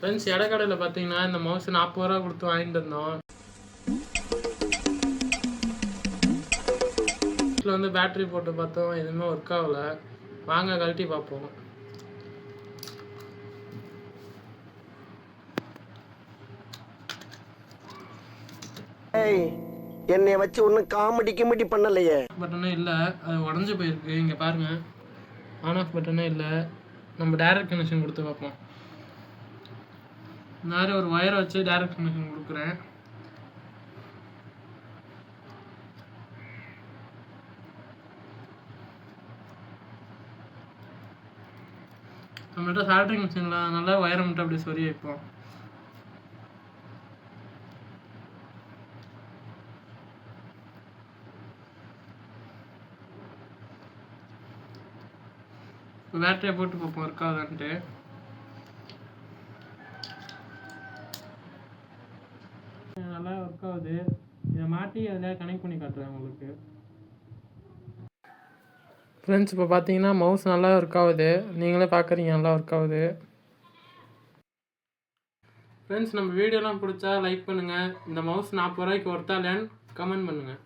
Friends இடக்கடையில் பார்த்தீங்கன்னா இந்த mouse 40 ரூபா கொடுத்து வாங்கிட்டு இருந்தோம். இதில் வந்து பேட்டரி போட்டு பார்த்தோம், எதுவுமே ஒர்க் ஆகலை. வாங்க கழட்டி பார்ப்போம். என்னைய வச்சு ஒன்றும் காமெடி பண்ணலையே. பட்டனே இல்லை, அது உடஞ்சி போயிருக்கு. இங்கே பாருங்கள், ஆன் ஆஃப் பட்டனே இல்லை. நம்ம டைரக்ட் கனெக்ஷன் கொடுத்து பார்ப்போம். நான் ஒரு ஒயரை வச்சு டைரக்ட் கனெக்ஷன் கொடுக்குறேன். நம்மகிட்ட சால்ட்ரிங் மிஷினில் அதனால ஒயரை மட்டும் அப்படி சொறி வைப்போம். இப்போ பேட்டரியை போட்டு பார்ப்போம் ஒர்க் ஆகுதான்ட்டு. நல்லா ஒர்க் ஆகுது. இதை மாட்டி அதில் கனெக்ட் பண்ணி காட்டுறேன் உங்களுக்கு. ஃப்ரெண்ட்ஸ் இப்போ பார்த்தீங்கன்னா மவுஸ் நல்லா ஒர்க் ஆகுது. நீங்களே பார்க்குறீங்க, நல்லா ஒர்க் ஆகுது. ஃப்ரெண்ட்ஸ் நம்ம வீடியோலாம் பிடிச்சா லைக் பண்ணுங்கள். இந்த மவுஸ் 40 ரூபாய்க்கு ஒர்த்தா இல்லையான்னு கமெண்ட் பண்ணுங்கள்.